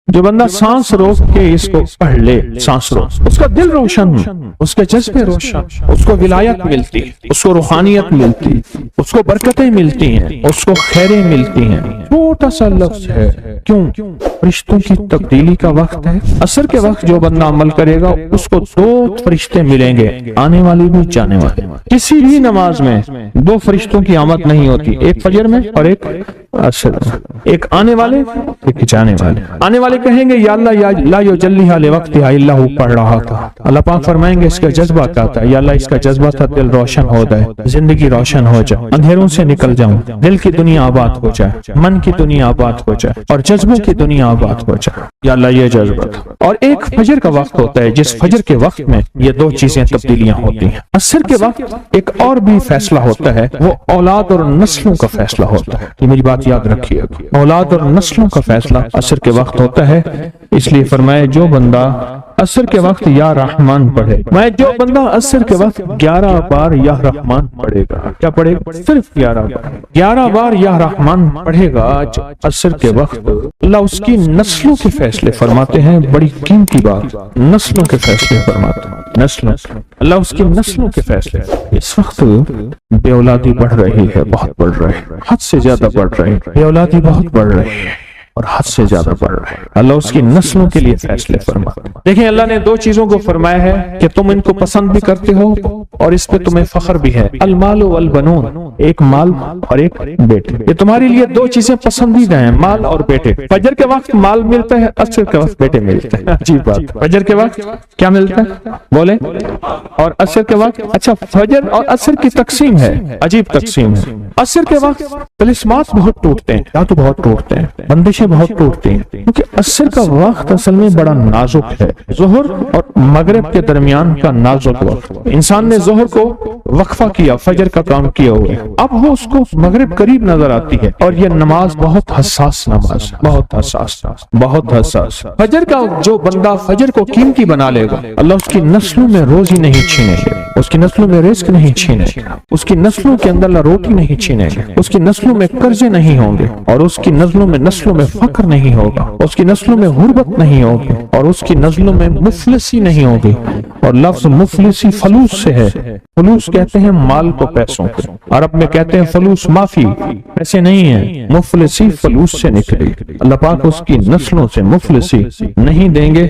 جو بندہ سانس روک کے اس کو پڑھ لے، سانس روک، اس کا دل روشن، اس کے جذبے روشن، اس کو ولایت ملتی، اس کو روحانیت ملتی، اس کو برکتیں ملتی ہیں، اس کو خیریں ملتی ہیں۔ چھوٹا سا لفظ ہے، کیوں؟ فرشتوں کی تبدیلی کا وقت ہے۔ عصر کے وقت جو بندہ عمل کرے گا اس کو 2 فرشتے ملیں گے، آنے والے بھی جانے والے۔ کسی بھی نماز میں 2 فرشتوں کی آمد نہیں ہوتی، ایک فجر میں اور ایک عصر میں، ایک آنے والے ایک جانے والے۔ آنے والے کہیں گے یا اللہ یا لا یجلیھا لوقتھا الا ہو، پڑھ رہا تھا، اللہ پاک فرمائیں گے اس کا جذبہ کیا تھا؟ یا اللہ اس کا جذبہ تھا دل روشن ہو جائے، زندگی روشن ہو جائے، اندھیروں سے نکل جاؤں، دل کی دنیا آباد ہو جائے، من کی دنیا آباد ہو جائے اور جذبوں کی دنیا آباد ہو جائے، یا اللہ یہ جذبہ تھا۔ اور ایک فجر کا وقت ہوتا ہے، جس فجر کے وقت میں یہ 2 چیزیں تبدیلیاں ہوتی ہیں۔ عصر کے وقت ایک اور بھی فیصلہ ہوتا ہے، وہ اولاد اور نسلوں کا فیصلہ ہوتا ہے۔ یہ میری بات یاد رکھیے، اولاد اور نسلوں کا فیصلہ عصر کے وقت ہوتا ہے۔ اس لیے فرمائے جو بندہ عصر کے وقت یا رحمان پڑھے، میں جو بندہ عصر کے وقت 11 بار یا رحمان پڑھے گا، کیا پڑھے گا؟ صرف 11 بار یا رحمان پڑھے گا عصر کے وقت، اللہ اس کی نسلوں کے فیصلے فرماتے ہیں۔ بڑی قیمتی بات، نسلوں کے فیصلے فرماتے ہیں، نسلوں، اللہ اس کی نسلوں کے فیصلے۔ اس وقت بے اولادی بڑھ رہی ہے، بہت بڑھ رہی ہے، حد سے زیادہ بڑھ رہی ہے، بے اولادی بہت بڑھ رہی ہے اور حد سے زیادہ بڑھ رہا ہے۔ اللہ اس کی نسلوں کے لیے فیصلے فرماتا ہے۔ دیکھیں اللہ نے 2 چیزوں کو فرمایا ہے کہ تم ان کو پسند بھی کرتے ہو اور اس پہ تمہیں فخر بھی ہے، المال والبنون، ایک مال اور ایک بیٹے۔ یہ تمہارے لیے 2 چیزیں پسندیدہ ہیں، مال اور بیٹے۔ فجر کے وقت مال ملتا ہے، عصر کے وقت بیٹے ملتے ہیں۔ عجیب بات، فجر کے وقت کیا ملتا ہے؟ بولیں، اور عصر کے وقت؟ اچھا، فجر اور عصر کی تقسیم ہے، عجیب تقسیم ہے۔ عصر کے وقت طلسمات بہت ٹوٹتے ہیں، یا تو بہت ٹوٹتے ہیں، بندشیں بہت ٹوٹتی ہیں، کیونکہ عصر کا وقت اصل میں بڑا نازک ہے، ظہر اور مغرب کے درمیان کا نازک وقت۔ انسان نے ظہر کو وقفہ کیا، فجر کا کام کیا ہوا، اب وہ اس کو مغرب قریب نظر آتی ہے، اور یہ نماز بہت حساس نماز، بہت حساس، بہت حساس۔ فجر کا جو بندہ فجر کو قیمتی بنا لے گا، اللہ اس کی نسلوں میں روزی نہیں چھینے گا، اس کی نسلوں میں رزق نہیں چھینے گا، اس کی نسلوں کے اندر روٹی نہیں چھینے گا، اس کی نسلوں میں قرضے نہیں ہوں گے، اور اس کی نسلوں میں فقر نہیں ہوگا، اس کی نسلوں میں غربت نہیں ہوگی، اور اس کی نسلوں میں مفلسی نہیں ہوگی۔ اور لفظ مفلسی فلوس سے ہے، فلوس کہتے ہیں مال کو، پیسوں کو، عرب میں کہتے ہیں فلوس معافی، پیسے نہیں ہیں، مفلسی فلوس سے نکلے۔ اللہ پاک اس کی نسلوں سے مفلسی نہیں دیں گے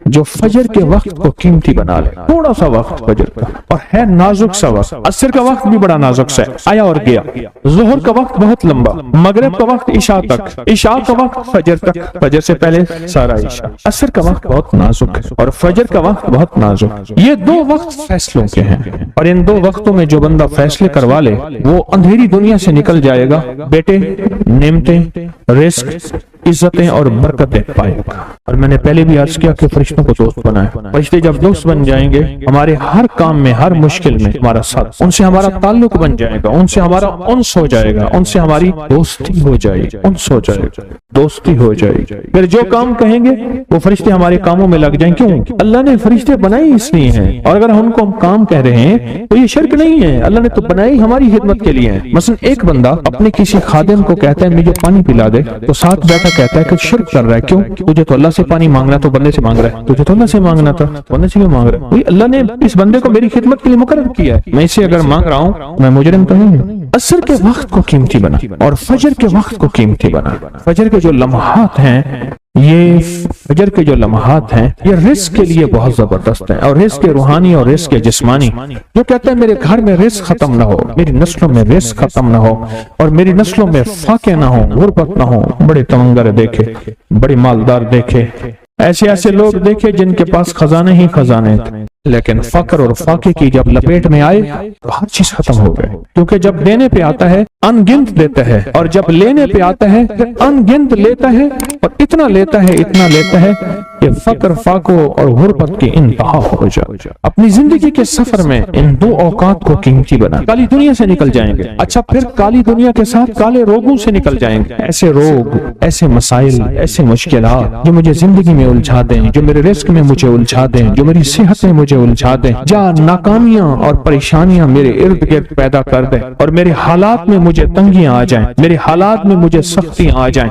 جو فجر کے وقت کو قیمتی بنا لے۔ تھوڑا سا وقت فجر کا، اور ہے نازک سا وقت، عصر کا وقت بھی بڑا نازک سا ہے، آیا اور گیا۔ ظہر کا وقت بہت لمبا، مغرب کا وقت عشاء تک، عشاء کا وقت فجر تک، فجر سے پہلے سارا عشاء۔ عصر کا وقت بہت نازک ہے اور فجر کا وقت بہت نازک۔ یہ 2 وقت فیصلوں کے ہیں، اور ان 2 وقتوں میں جو بندہ فیصلے کروا لے وہ اندھیری دنیا سے نکل جائے گا، بیٹے، نعمتیں، رزق، عزتیں اور برکتیں پائے گا۔ اور میں نے پہلے بھی عرض کیا کہ فرشتوں کو دوست بنائے، فرشتے جب دوست بن جائیں گے ہمارے ہر کام میں، ہر مشکل میں ہمارا ساتھ، ان سے ہمارا تعلق بن جائے گا، ان سے ہمارا انس ہو جائے گا، ان سے ہماری دوستی ہو جائے گی، انس ہو جائے گا، دوستی ہو جائے گی۔ پھر جو کام کہیں گے وہ فرشتے ہمارے کاموں میں لگ جائیں۔ کیوں؟ اللہ نے فرشتے بنائے اس لیے ہیں، اور اگر ہم کو کام کہہ رہے ہیں تو یہ شرک نہیں ہے، اللہ نے تو بنائی ہماری خدمت کے لیے ہیں۔ مثلا ایک بندہ اپنے کسی خادم کو کہتا ہے مجھے پانی پلا دے، تو ساتھ بیٹھا کہتا ہے کہ شرک کر رہا ہے۔ کیوں؟ تجھے تو اللہ سے پانی مانگنا، تو بندے سے مانگ رہا ہے، تجھے تو اللہ سے مانگنا تھا، بندے سے کیوں مانگ رہا ہے؟ اللہ نے اس بندے کو میری خدمت کے لیے مقرر کیا ہے، میں اسے اگر مانگ رہا ہوں میں مجرم تو نہیں ہوں۔ عصر کے وقت کو قیمتی بنا اور فجر کے وقت کو قیمتی بنا۔ فجر کے جو لمحات ہیں، یہ فجر کے جو لمحات ہیں یہ رزق کے لیے بہت زبردست ہیں، اور رزق روحانی اور رزق جسمانی۔ جو کہتا ہے میرے گھر میں رزق ختم نہ ہو، میری نسلوں میں رزق ختم نہ ہو، اور میری نسلوں میں فاقے نہ ہو، غربت نہ ہو، بڑے تمنگر دیکھے، بڑے مالدار دیکھے، ایسے لوگ دیکھے جن کے پاس خزانے ہی خزانے تھے، لیکن فقر اور فاقے کی جب لپیٹ میں آئے تو ہر چیز ختم ہو گئے۔ کیونکہ جب دینے پہ آتا ہے ان گنت دیتا ہے، اور جب لینے پہ آتا ہے ان گنت لیتا ہے، اور اتنا لیتا ہے کہ فقر، فاقوں اور غربت کی انتہا ہو جائے۔ اپنی زندگی کے سفر میں ان 2 اوقات کو قیمتی بنا، کالی دنیا سے نکل جائیں گے۔ اچھا، پھر کالی دنیا کے ساتھ کالے روگوں سے نکل جائیں گے، ایسے روگ، ایسے مسائل، ایسے مشکلات جو مجھے زندگی میں الجھا دیں، جو میرے رزق میں مجھے الجھا دیں، جو میری صحت میں مجھے الجھا دیں، جہاں ناکامیاں اور پریشانیاں میرے ارد گرد پیدا کر دیں، اور میرے حالات میں مجھے تنگیاں آ جائیں، میرے حالات میں مجھے سختیاں آ جائیں،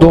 2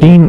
3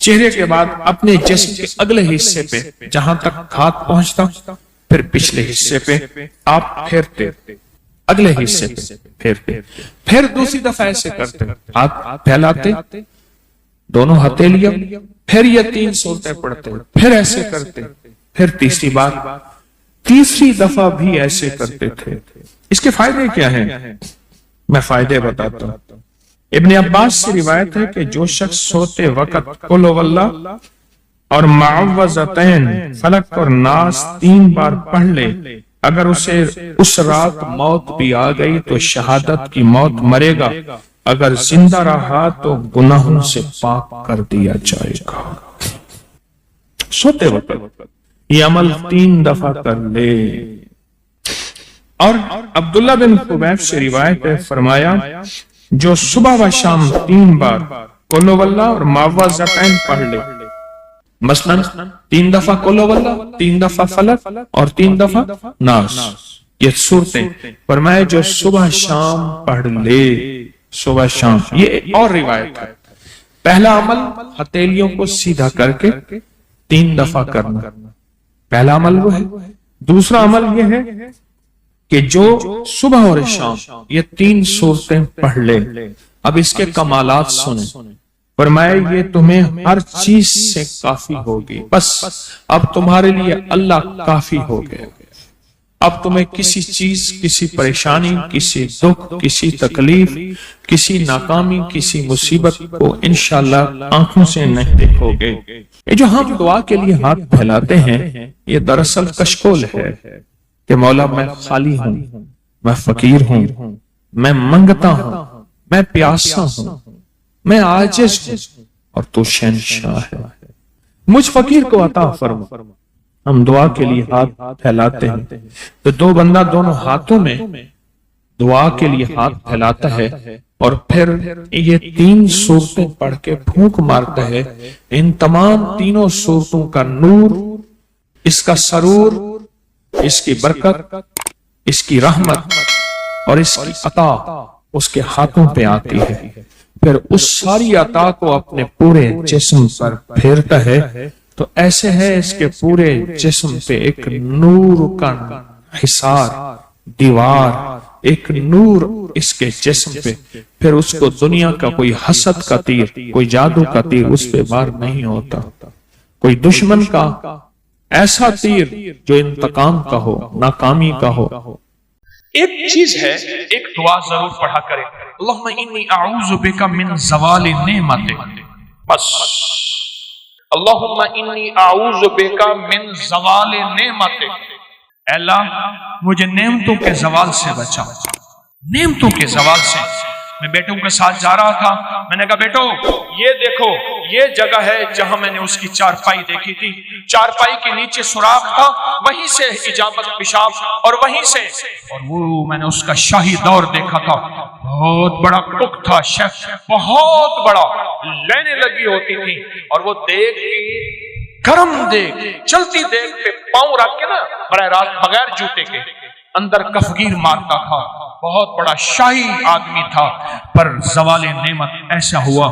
چہرے کے بعد اپنے جسم کے اگلے حصے پہ جہاں تک ہاتھ پہنچتا پھر پچھلے حصے پہ آپ پھیرتے، اگلے حصے پہ پھیرتے، پھر دوسری دفعہ ایسے کرتے، ہاتھ پھیلاتے دونوں ہتھیلیاں، پھر یہ 3 صورتیں پڑھتے، پھر ایسے کرتے، پھر تیسری بار تیسری دفعہ بھی ایسے کرتے تھے۔ اس کے فائدے کیا ہیں؟ میں فائدے بتاتا ہوں۔ ابن عباس سے روایت ہے کہ جو شخص سوتے وقت قل واللہ اور معوذتین فلق اور ناس 3 بار پڑھ لے، اگر اسے اس رات موت بھی آ گئی تو شہادت کی موت مرے گا، اگر زندہ رہا تو گناہوں سے پاک کر دیا جائے گا۔ سوتے وقت یہ عمل 3 دفعہ کر لے۔ اور عبداللہ بن خبیب سے روایت ہے، فرمایا جو صبح و شام 3 بار قل واللہ اور معوذتین پڑھ لے، مثلا 3 دفعہ قل واللہ، 3 دفعہ فلق اور 3 دفعہ ناس، یہ صورتیں فرمایا جو صبح شام پڑھ لے، صبح شام۔ یہ اور روایت ہے، پہلا عمل ہتھیلیوں کو سیدھا کر کے 3 دفعہ کرنا، پہلا عمل وہ ہے۔ دوسرا عمل یہ ہے کہ جو صبح اور شام یہ 3 صورتیں پڑھ لے۔ اب اس کے کمالات سنیں، فرمایا یہ تمہیں ہر چیز سے کافی ہوگی، بس اب تمہارے لیے اللہ کافی ہو گئے، اب تمہیں کسی چیز، کسی پریشانی، کسی دکھ، کسی تکلیف، کسی ناکامی، کسی مصیبت کو انشاءاللہ آنکھوں سے نہیں دیکھو گے۔ یہ جو ہم دعا کے لیے ہاتھ پھیلاتے ہیں یہ دراصل کشکول ہے کہ مولا میں خالی ہوں، میں فقیر ہوں، میں منگتا ہوں، میں پیاسا ہوں، میں عاجز ہوں اور تو شہنشاہ ہے، مجھ فقیر کو عطا فرما۔ ہم دعا کے لیے ہاتھ پھیلاتے ہیں تو 2 بندہ دونوں ہاتھوں میں دعا کے لیے ہاتھ پھیلاتا ہے اور پھر یہ 3 صورتیں پڑھ کے پھونک مارتا ہے۔ ان تمام 3 صورتوں کا نور، اس کا سرور، اس کی برکت، اس کی رحمت اور اس کی عطا اس کے ہاتھوں پہ آتی ہے، پھر اس ساری عطا کو اپنے پورے جسم پر پھیرتا ہے تو ایسے ہے اس کے پورے جسم پہ ایک نور کا حصار، دیوار، ایک نور اس کے جسم پہ، پھر اس کو دنیا کا کوئی حسد کا تیر، کوئی جادو کا تیر اس پہ وار نہیں ہوتا، کوئی دشمن کا ایسا تیر جو انتقام کا ہو، ناکامی کا ہو۔ ایک چیز ہے، ایک دعا ضرور پڑھا کرے، اللہم انی اعوذ بک من زوال نعمتک، بس اللہم انی اعوذ بک من زوال نعمتک، اے اللہ مجھے نعمتوں کے زوال سے بچا، نعمتوں کے زوال سے۔ میں بیٹوں کے ساتھ جا رہا تھا، میں نے کہا بیٹو یہ دیکھو یہ جگہ ہے جہاں میں نے اس کی چارپائی دیکھی تھی، چارپائی کے نیچے سوراخ تھا، وہیں سے اجابت پیشاب اور وہیں سے، اور وہ میں نے اس کا شاہی دور دیکھا تھا، بہت بڑا کک تھا شیف، بہت بڑا، لینے لگی ہوتی تھی اور وہ دیکھ گرم دیکھ، چلتی دیکھ پہ پاؤں رکھ کے نا براہ راست بغیر جوتے کے اندر کفگیر مارتا تھا، بہت بڑا شاہی آدمی تھا، پر زوال نعمت ایسا ہوا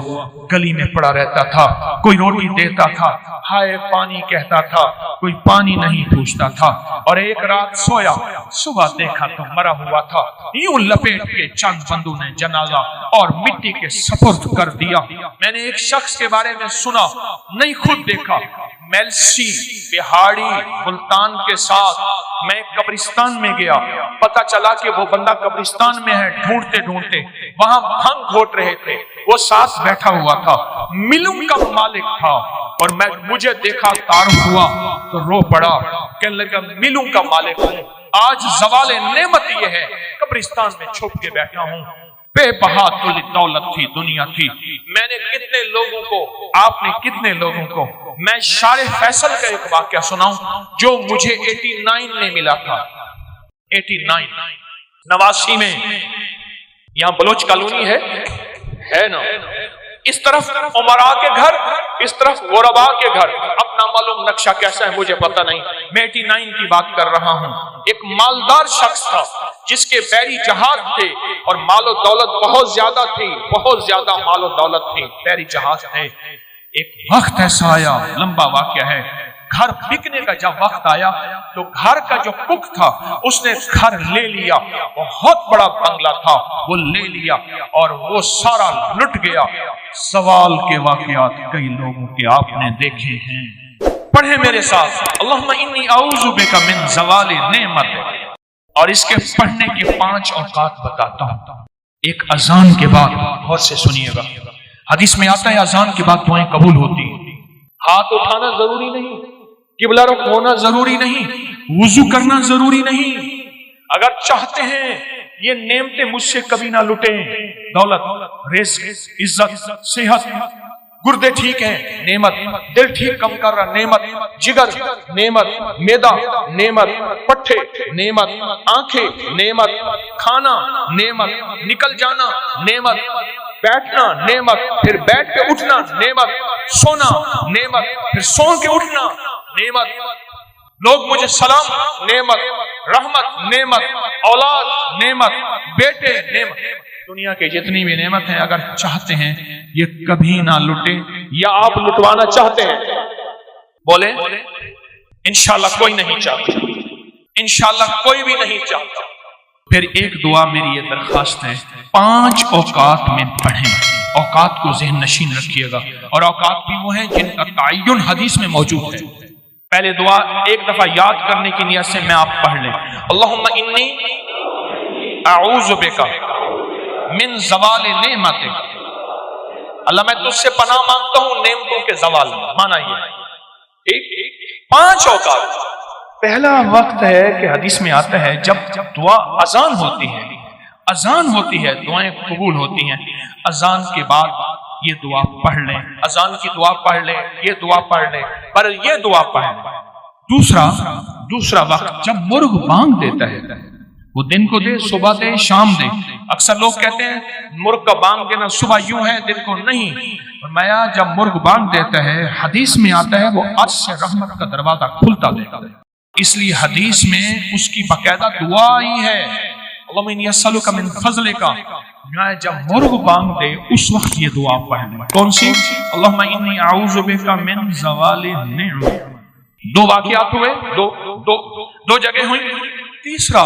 گلی میں پڑا رہتا تھا، کوئی روٹی دیتا تھا، ہائے پانی کہتا تھا، کوئی پانی نہیں پوچھتا تھا، اور ایک رات سویا، صبح دیکھا تو مرا ہوا تھا، یوں لپیٹ کے چند بندوں نے جنازہ اور مٹی کے سپرد کر دیا۔ میں نے ایک شخص کے بارے میں سنا، نہیں خود دیکھا، میلسی بہاڑی ملتان کے ساتھ میں قبرستان میں گیا، پتہ چلا کہ وہ بندہ قبرستان میں ہے، ڈھونڈتے ڈھونڈتے وہاں بھنگ گھوٹ رہے تھے، وہ ساتھ بیٹھا ہوا تھا، ملوں کا مالک تھا، اور میں مجھے دیکھا تعارف ہوا تو رو پڑا، کہنے لگا ملوں کا مالک ہوں، آج زوال نعمت یہ ہے قبرستان میں چھپ کے بیٹھا ہوں، بے بہا دولت تھی، دنیا تھی، میں نے کتنے لوگوں کو، آپ نے کتنے لوگوں کو، میں شارع فیصل کا ایک واقعہ سناؤں جو مجھے 89 میں ملا تھا، 89 نواسی میں، یہاں بلوچ کالونی ہے نا، اس طرف عمراء کے گھر، اس طرف غرباء کے گھر، اپنا معلوم نقشہ کیسا ہے مجھے پتہ نہیں، میں 89 کی بات کر رہا ہوں۔ ایک مالدار شخص تھا جس کے بحری جہاز تھے اور مال و دولت بہت زیادہ تھی، بہت زیادہ مال و دولت تھی، بحری جہاز تھے۔ ایک وقت ایسا آیا، لمبا واقعہ ہے، گھر بکنے کا جب وقت آیا تو گھر کا جو کک تھا اس نے گھر لے لیا، بہت بڑا بنگلہ تھا وہ لے لیا اور وہ سارا لٹ گیا۔ سوال کے واقعات کئی لوگوں کے آپ نے دیکھے ہیں، پڑھیں میرے ساتھ، اللہم انی اعوذ بک من زوال نعمت، اور اس کے پڑھنے کے 5 اوقات بتاتا ہوں۔ ایک اذان کے بعد، غور سے سنیے گا، حدیث میں آتا ہے اذان کے بعد دعائیں قبول ہوتی ہیں۔ ہاتھ اٹھانا ضروری نہیں، قبلہ رخ ہونا ضروری نہیں، وضو کرنا ضروری نہیں۔ اگر چاہتے ہیں یہ نعمتیں مجھ سے کبھی نہ لٹیں، دولت، رزق، عزت، صحت، گردے ٹھیک ہیں نعمت، دل ٹھیک کم کر رہا نعمت، جگر نعمت، معدہ نعمت، پٹھے نعمت، آنکھیں نعمت، کھانا نعمت، نکل جانا نعمت، بیٹھنا نعمت، پھر بیٹھ کے اٹھنا نعمت، سونا نعمت، پھر سو کے اٹھنا نعمت، لوگ مجھے سلام نعمت، رحمت نعمت، اولاد نعمت، بیٹے نعمت، دنیا کے جتنی بھی نعمت ہیں اگر چاہتے ہیں یہ کبھی نہ لٹے، یا آپ لٹوانا چاہتے ہیں؟ بولے انشاءاللہ کوئی نہیں چاہتا، انشاءاللہ کوئی بھی نہیں چاہتا۔ پھر ایک دعا میری یہ درخواست ہے، 5 اوقات میں پڑھیں، اوقات کو ذہن نشین رکھیے گا، اور اوقات بھی وہ ہیں جن کا تعین حدیث میں موجود ہے۔ پہلے دعا ایک دفعہ یاد کرنے کی نیت سے میں آپ پڑھ لیں، اللہم انی اعوذ بک من زوال نعمتک، اللہ میں تجھ سے پناہ مانگتا ہوں نعمتوں کے زوال، مانا یہ ایک 5 اوقات۔ پہلا وقت ہے کہ حدیث میں آتا ہے جب دعا اذان ہوتی ہے، اذان ہوتی ہے دعائیں قبول ہوتی ہیں، اذان کے بعد یہ دعا پڑھ لیں، اذان کی دعا پڑھ لیں، یہ دعا پڑھ لیں، پر یہ دعا پڑھ لیں۔ دوسرا وقت جب مرغ بانگ دیتا ہے، وہ دن کو دے، صبح دے، شام دے۔ اکثر لوگ کہتے ہیں مرغ کا بانگ دینا صبح یوں ہے دن کو نہیں، فرمایا جب مرغ بانگ دیتا ہے حدیث میں آتا ہے وہ عرش سے رحمت کا دروازہ کھلتا دیتا ہے، اس لیے حدیث میں اس کی باقاعدہ دعا ہی ہے، اللہم انی اسألک من فضلک، جب مرغ بانگ دے اس وقت یہ دعا پڑھنا۔ کون سی؟ اللہم انی اعوذ بک من زوال نعمت۔ 2 واقعات ہوئے، دو جگہ ہوئی۔ تیسرا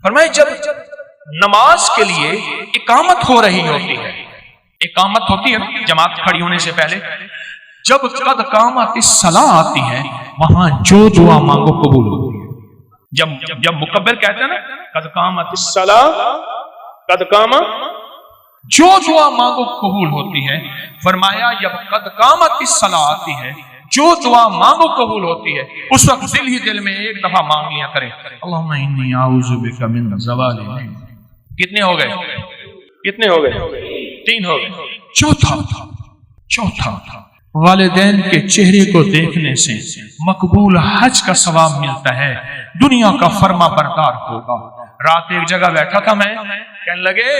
فرمائے جب نماز کے لیے اقامت ہو رہی ہوتی ہے، اقامت ہوتی ہے جماعت کھڑی ہونے سے پہلے، جب قد قامت الصلاۃ آتی ہے وہاں جو دعا مانگو قبول ہوتی ہے۔ جب مکبر کہتے ہیں نا قد قامت الصلاۃ، قد قامت، جو دعا مانگو قبول ہوتی ہے۔ فرمایا جب قد قامت الصلاۃ آتی ہے جو دعا مانگو قبول ہوتی ہے، اس وقت دل ہی دل میں ایک دفعہ مانگ لیا کرے، اللہم انی اعوذ بک من زوال نعمت۔ کتنے ہو گئے؟ کتنے ہو گئے؟ 3 ہو گئے۔ چوتھا والدین کے چہرے کو دیکھنے سے مقبول حج کا ثواب ملتا ہے، دنیا کا فرما بردار ہوگا۔ رات ایک جگہ بیٹھا تھا میں، کہنے لگے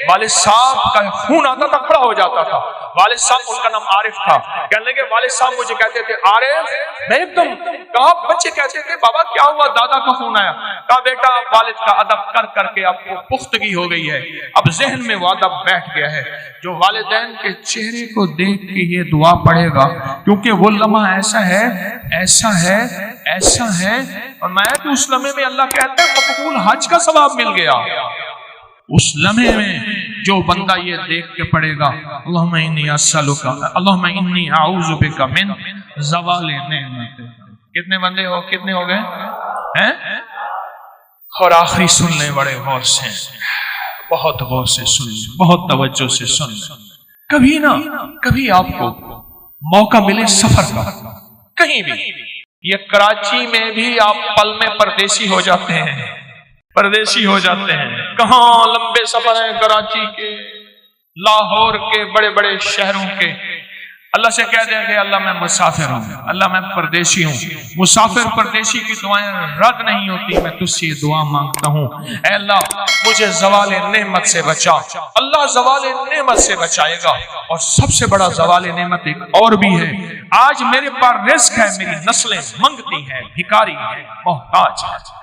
والد صاحب کا خون آتا تھا، کھڑا ہو جاتا تھا، والد صاحب ان کا نام عارف تھا، کہنے لگے والد صاحب مجھے کہتے تھے عارف، میں ایک دم کہا بچے کہتے تھے بابا کیا ہوا، دادا کا خون آیا، کہا بیٹا والد کا ادب کر کر کے اب وہ پختگی ہو گئی ہے، اب ذہن میں وہ ادب بیٹھ گیا ہے۔ جو والدین کے چہرے کو دیکھ کے یہ دعا پڑھے گا، کیونکہ وہ لمحہ ایسا ہے اور میں تو اس لمحے میں اللہ کہتا ہے مقبول حج کا ثواب مل گیا۔ اس لمحے میں جو بندہ یہ دیکھ کے پڑھے گا اللہم انی اسألک، اللہم انی اعوذ بک من زوال نعمت۔ کتنے بندے ہو؟ کتنے ہو گئے؟ اور آخری سن لیں بڑے غور سے، بہت غور سے سن لیں، بہت توجہ سے سن لیں۔ کبھی نہ کبھی آپ کو موقع ملے سفر کا، کہیں بھی، یہ کراچی میں بھی آپ پل میں پردیسی ہو جاتے ہیں، کہاں لمبے سفر ہیں کراچی کے، لاہور کے، بڑے بڑے شہروں کے، اللہ سے کہہ دیں کہ اللہ میں مسافر ہوں، اللہ میں پردیسی ہوں۔ مسافر پردیسی کی دعائیں رد نہیں ہوتی، میں تجھ سے یہ دعا مانگتا ہوں، اے اللہ مجھے زوال نعمت سے بچا۔ اللہ زوال نعمت سے بچائے گا، اور سب سے بڑا زوال نعمت ایک اور بھی ہے، آج میرے پاس رزق ہے، میری نسلیں منگتی ہیں، بھکاری ہیں، محتاج ہیں۔